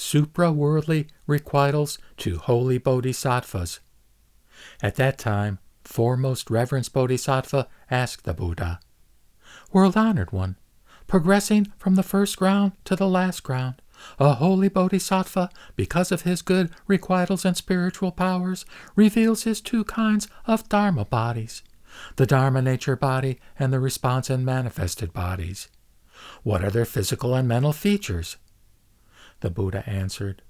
supra-worldly requitals to holy bodhisattvas. At that time, foremost reverence Bodhisattva asked the Buddha, "World-honored one, progressing from the first ground to the last ground, a holy bodhisattva, because of his good requitals and spiritual powers, reveals his two kinds of dharma bodies, the dharma nature body and the response and manifested bodies. What are their physical and mental features?" The Buddha answered,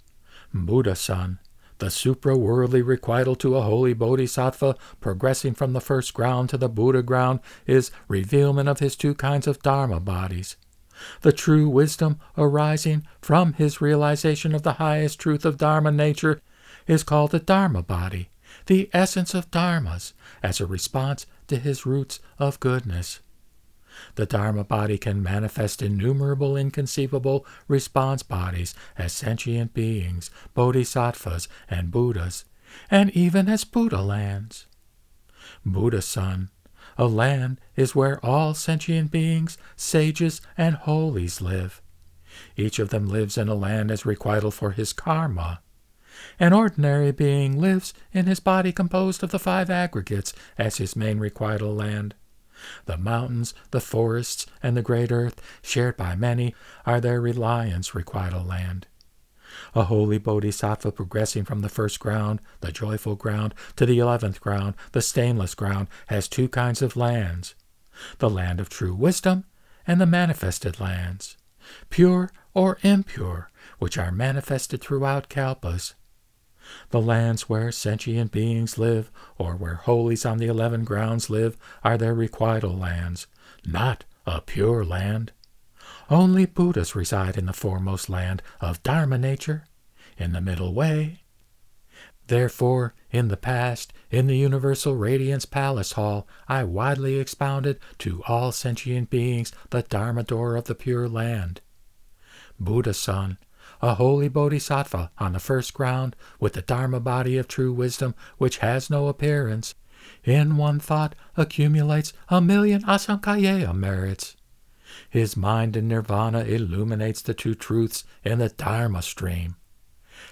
"Buddha-son, the supra-worldly requital to a holy bodhisattva progressing from the first ground to the Buddha ground is revealment of his two kinds of dharma bodies. The true wisdom arising from his realization of the highest truth of dharma nature is called the dharma body, the essence of dharmas, as a response to his roots of goodness. The dharma body can manifest innumerable inconceivable response bodies as sentient beings, bodhisattvas, and Buddhas, and even as Buddha lands. Buddha-son, a land is where all sentient beings, sages, and holies live. Each of them lives in a land as requital for his karma. An ordinary being lives in his body composed of the 5 aggregates as his main requital land. The mountains, the forests, and the great earth, shared by many, are their reliance requital land. A holy bodhisattva progressing from the first ground, the joyful ground, to the 11th ground, the stainless ground, has 2 kinds of lands, the land of true wisdom and the manifested lands, pure or impure, which are manifested throughout kalpas. The lands where sentient beings live, or where holies on the 11 grounds live, are their requital lands, not a pure land. Only Buddhas reside in the foremost land of dharma nature, in the middle way. Therefore, in the past, in the Universal Radiance Palace Hall, I widely expounded to all sentient beings the dharma door of the pure land. Buddha-son, a holy bodhisattva on the first ground, with the dharma body of true wisdom which has no appearance, in one thought accumulates 1,000,000 asankaya merits. His mind in nirvana illuminates the 2 truths in the dharma stream.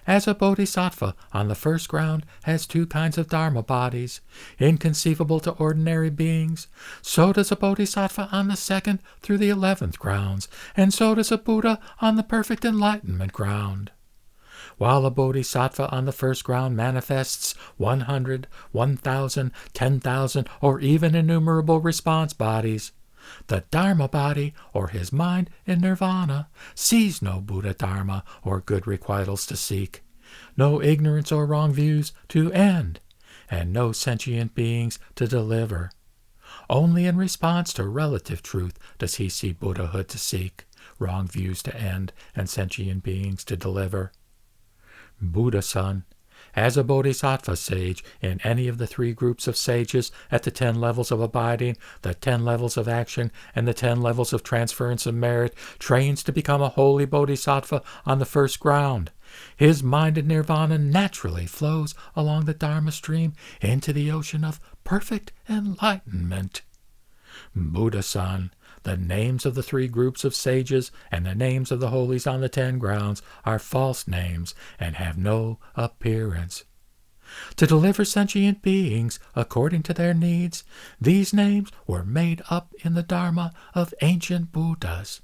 As a bodhisattva on the first ground has 2 kinds of dharma bodies, inconceivable to ordinary beings, so does a bodhisattva on the 2nd through the 11th grounds, and so does a Buddha on the perfect enlightenment ground. While a bodhisattva on the first ground manifests 100, 1,000, 10,000, or even innumerable response bodies, the dharma body, or his mind in nirvana, sees no Buddha dharma or good requitals to seek, no ignorance or wrong views to end, and no sentient beings to deliver. Only in response to relative truth does he see Buddhahood to seek, wrong views to end, and sentient beings to deliver. Buddha-son, as a bodhisattva sage in any of the 3 groups of sages at the 10 levels of abiding, the 10 levels of action, and the 10 levels of transference of merit, trains to become a holy bodhisattva on the first ground. His mind in nirvana naturally flows along the dharma stream into the ocean of perfect enlightenment. Buddha-san, the names of the 3 groups of sages and the names of the holies on the 10 grounds are false names and have no appearance. To deliver sentient beings according to their needs, these names were made up in the Dharma of ancient Buddhas.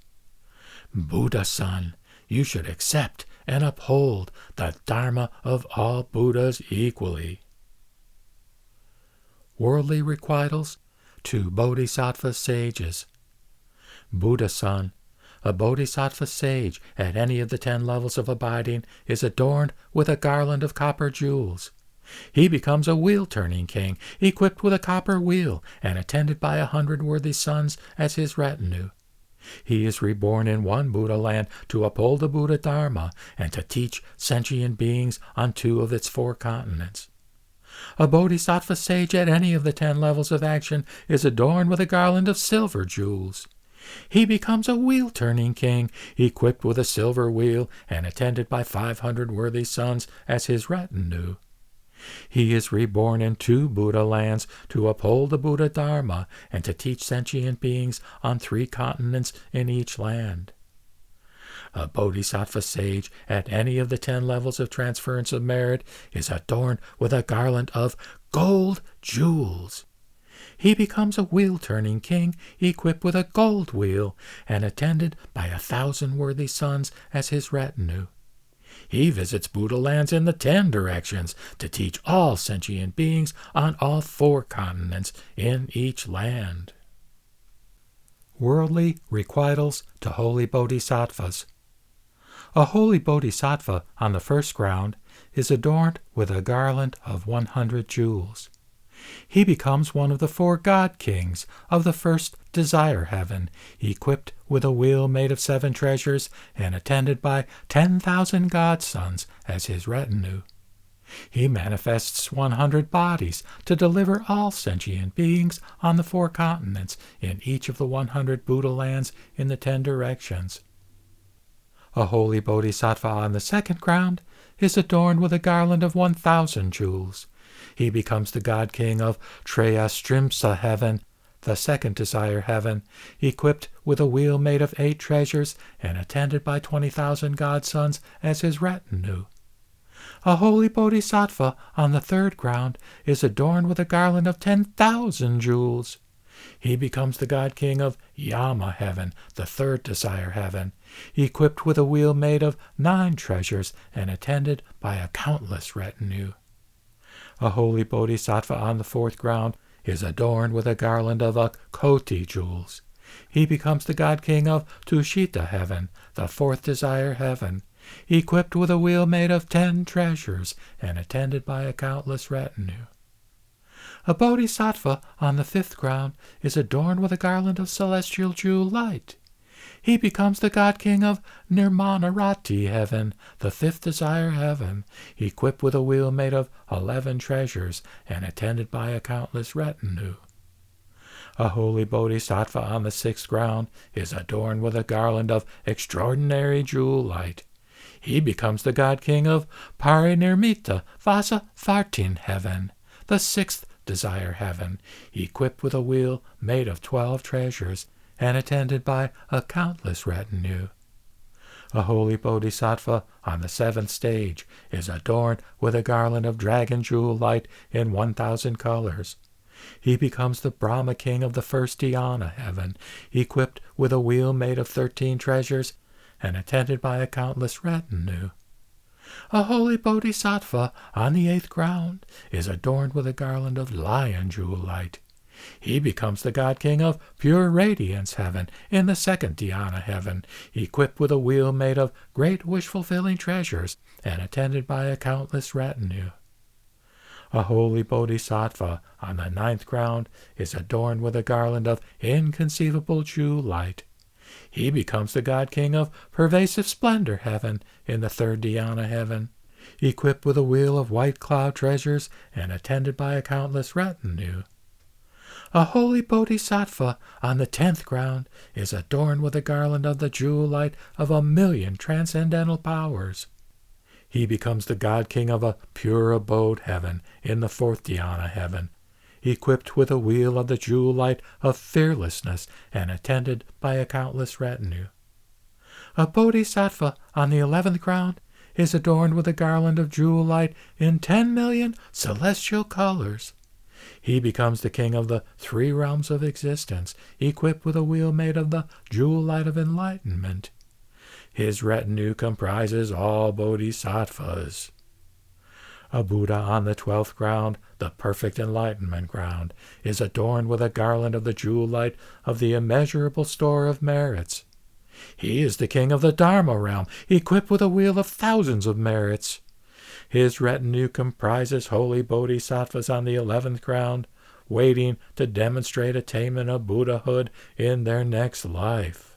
Buddha-son, you should accept and uphold the Dharma of all Buddhas equally. Worldly requitals to Bodhisattva sages. Buddha-son, a bodhisattva sage at any of the 10 levels of abiding is adorned with a garland of copper jewels. He becomes a wheel-turning king, equipped with a copper wheel and attended by 100 worthy sons as his retinue. He is reborn in one Buddha land to uphold the Buddha Dharma and to teach sentient beings on 2 of its 4 continents. A bodhisattva sage at any of the 10 levels of action is adorned with a garland of silver jewels. He becomes a wheel-turning king, equipped with a silver wheel and attended by 500 worthy sons as his retinue. He is reborn in 2 Buddha lands to uphold the Buddha Dharma and to teach sentient beings on 3 continents in each land. A bodhisattva sage at any of the 10 levels of transference of merit is adorned with a garland of gold jewels. He becomes a wheel-turning king equipped with a gold wheel and attended by 1,000 worthy sons as his retinue. He visits Buddha lands in the 10 directions to teach all sentient beings on all 4 continents in each land. Worldly requitals to holy bodhisattvas. A holy bodhisattva on the first ground is adorned with a garland of 100 jewels. He becomes one of the 4 god kings of the first desire heaven, equipped with a wheel made of 7 treasures and attended by 10,000 godsons as his retinue. He manifests 100 bodies to deliver all sentient beings on the 4 continents in each of the 100 Buddha lands in the 10 directions. A holy bodhisattva on the second ground is adorned with a garland of 1,000 jewels. He becomes the god king of Trayastrimsa heaven, the second desire heaven, equipped with a wheel made of 8 treasures and attended by 20,000 godsons as his retinue. A holy bodhisattva on the third ground is adorned with a garland of 10,000 jewels. He becomes the god king of Yama heaven, the third desire heaven, equipped with a wheel made of 9 treasures and attended by a countless retinue. A holy bodhisattva on the fourth ground is adorned with a garland of Koti jewels. He becomes the god king of Tushita heaven, the fourth desire heaven, equipped with a wheel made of 10 treasures and attended by a countless retinue. A bodhisattva on the fifth ground is adorned with a garland of celestial jewel light. He becomes the god king of Nirmanarati heaven, the fifth desire heaven, equipped with a wheel made of 11 treasures and attended by a countless retinue. A holy bodhisattva on the sixth ground is adorned with a garland of extraordinary jewel light. He becomes the god king of Parinirmita Vasa Vartin heaven, the sixth desire heaven, equipped with a wheel made of 12 treasures and attended by a countless retinue. A holy bodhisattva on the seventh stage is adorned with a garland of dragon jewel light in 1,000 colors. He becomes the Brahma king of the first dhyana heaven, equipped with a wheel made of 13 treasures and attended by a countless retinue. A holy bodhisattva on the eighth ground is adorned with a garland of lion jewel light. He becomes the god king of pure radiance heaven in the second dhyana heaven, equipped with a wheel made of great wish-fulfilling treasures and attended by a countless retinue. A holy bodhisattva on the ninth ground is adorned with a garland of inconceivable jewel light. He becomes the god king of pervasive splendor heaven in the third dhyana heaven, equipped with a wheel of white cloud treasures and attended by a countless retinue. A holy bodhisattva on the 10th ground is adorned with a garland of the jewel light of 1,000,000 transcendental powers. He becomes the god king of a pure abode heaven in the fourth dhyana heaven, equipped with a wheel of the jewel light of fearlessness and attended by a countless retinue. A bodhisattva on the 11th ground is adorned with a garland of jewel light in 10,000,000 celestial colors. He becomes the king of the 3 realms of existence, equipped with a wheel made of the jewel light of enlightenment. His retinue comprises all bodhisattvas. A Buddha on the 12th ground, the perfect enlightenment ground, is adorned with a garland of the jewel light of the immeasurable store of merits. He is the king of the Dharma realm, equipped with a wheel of thousands of merits. His retinue comprises holy bodhisattvas on the 11th ground, waiting to demonstrate attainment of Buddhahood in their next life.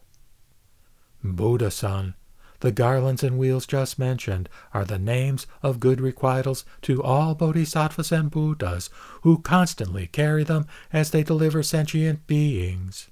Buddha-san, the garlands and wheels just mentioned are the names of good requitals to all bodhisattvas and Buddhas who constantly carry them as they deliver sentient beings.